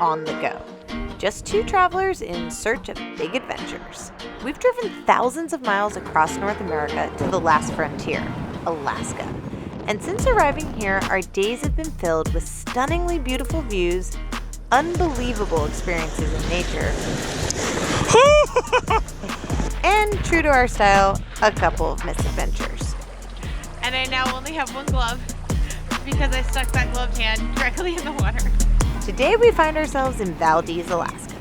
on the go. Just two travelers in search of big adventures. We've driven thousands of miles across North America to the last frontier, Alaska. And since arriving here, our days have been filled with stunningly beautiful views, unbelievable experiences in nature, and true to our style, a couple of misadventures. And I now only have one glove because I stuck that gloved hand directly in the water. Today we find ourselves in Valdez, Alaska,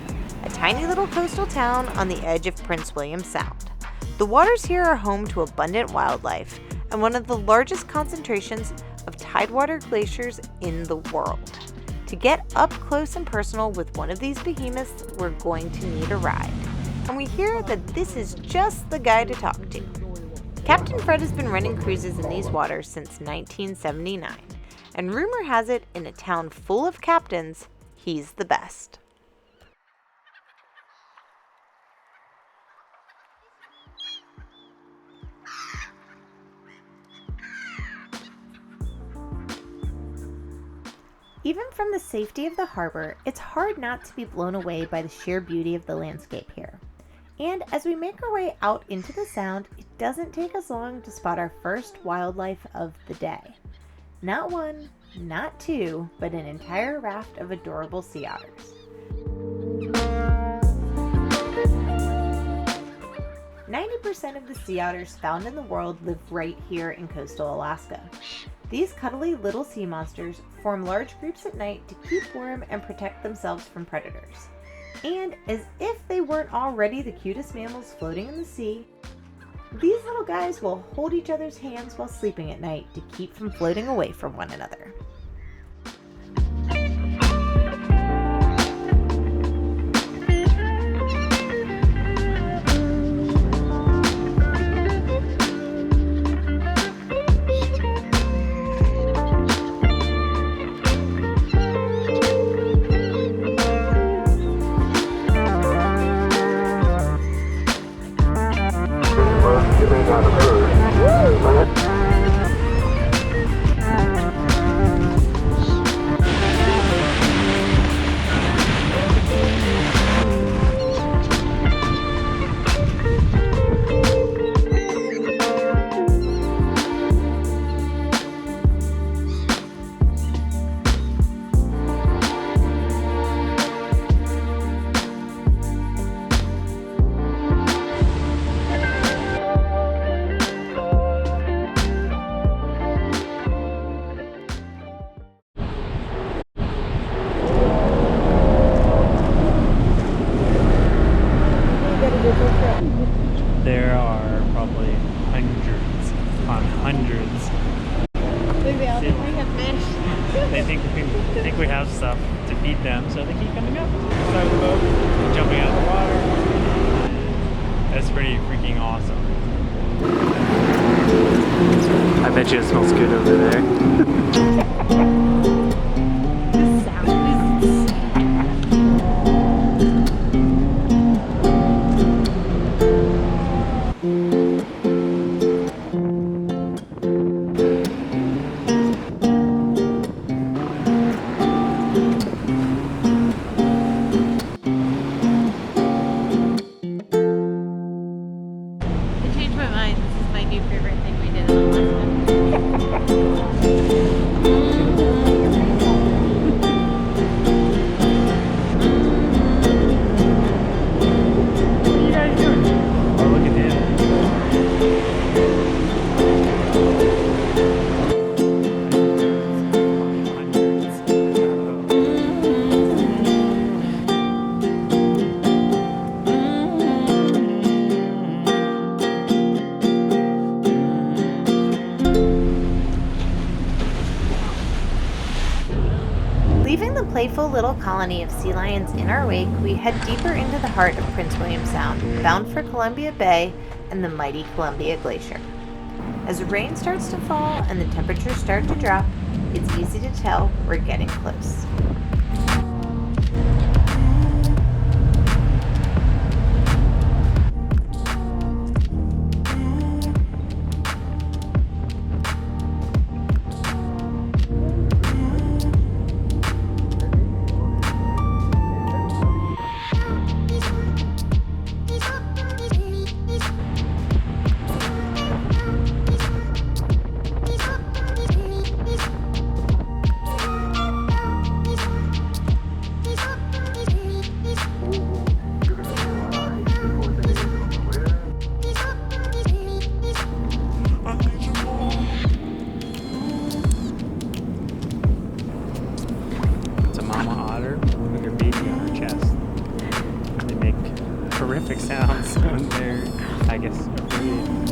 a tiny little coastal town on the edge of Prince William Sound. The waters here are home to abundant wildlife and one of the largest concentrations of tidewater glaciers in the world. To get up close and personal with one of these behemoths, we're going to need a ride. And we hear that this is just the guy to talk to. Captain Fred has been running cruises in these waters since 1979, and rumor has it, in a town full of captains, he's the best. Even from the safety of the harbor, it's hard not to be blown away by the sheer beauty of the landscape here. And as we make our way out into the sound, it doesn't take us long to spot our first wildlife of the day. Not one, not two, but an entire raft of adorable sea otters. 90% of the sea otters found in the world live right here in coastal Alaska. These cuddly little sea monsters form large groups at night to keep warm and protect themselves from predators. And as if they weren't already the cutest mammals floating in the sea, these little guys will hold each other's hands while sleeping at night to keep from floating away from one another. There are probably hundreds upon hundreds. Maybe I'll think we have fish. They think we have stuff to feed them, so they keep coming up. Side of the boat, jumping out of the water. That's pretty freaking awesome. I bet you it smells good over there. The sound is Leaving the playful little colony of sea lions in our wake, we head deeper into the heart of Prince William Sound, bound for Columbia Bay and the mighty Columbia Glacier. As the rain starts to fall and the temperatures start to drop, it's easy to tell we're getting close. specific sounds when they're, I guess, afraid.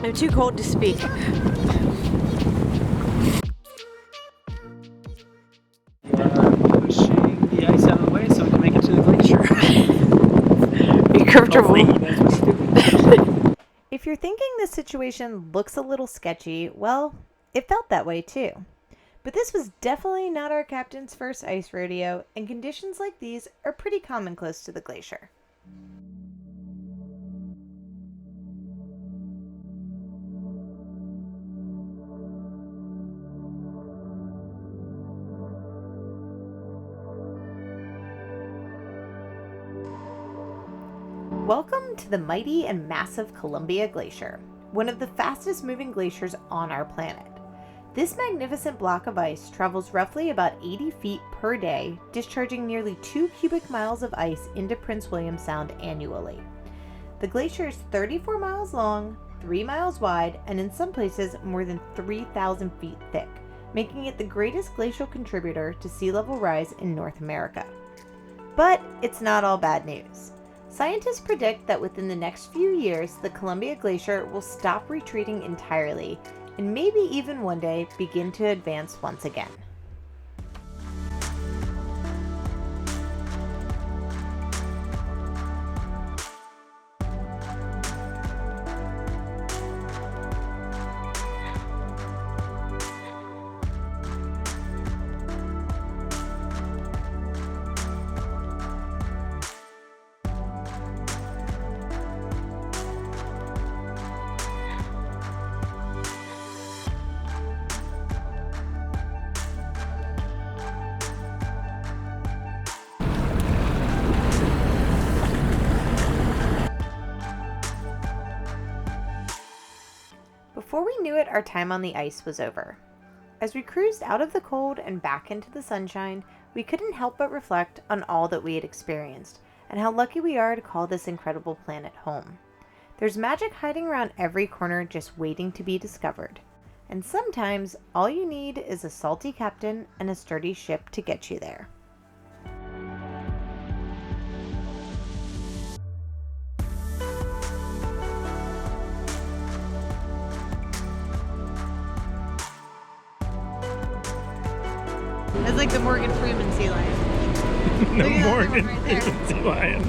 I'm too cold to speak. Pushing the ice out of the way so we can make it to the glacier. Be comfortable. Hopefully. If you're thinking this situation looks a little sketchy, well, it felt that way too. But this was definitely not our captain's first ice rodeo, and conditions like these are pretty common close to the glacier. Welcome to the mighty and massive Columbia Glacier, one of the fastest moving glaciers on our planet. This magnificent block of ice travels roughly about 80 feet per day, discharging nearly 2 cubic miles of ice into Prince William Sound annually. The glacier is 34 miles long, 3 miles wide, and in some places more than 3,000 feet thick, making it the greatest glacial contributor to sea level rise in North America. But it's not all bad news. Scientists predict that within the next few years, the Columbia Glacier will stop retreating entirely and maybe even one day begin to advance once again. Before we knew it, our time on the ice was over. As we cruised out of the cold and back into the sunshine, we couldn't help but reflect on all that we had experienced and how lucky we are to call this incredible planet home. There's magic hiding around every corner just waiting to be discovered. And sometimes all you need is a salty captain and a sturdy ship to get you there. It's like the Morgan Freeman sea lion. No Look at that Morgan one right there. Freeman sea lion.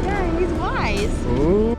Yeah, he's wise. Ooh.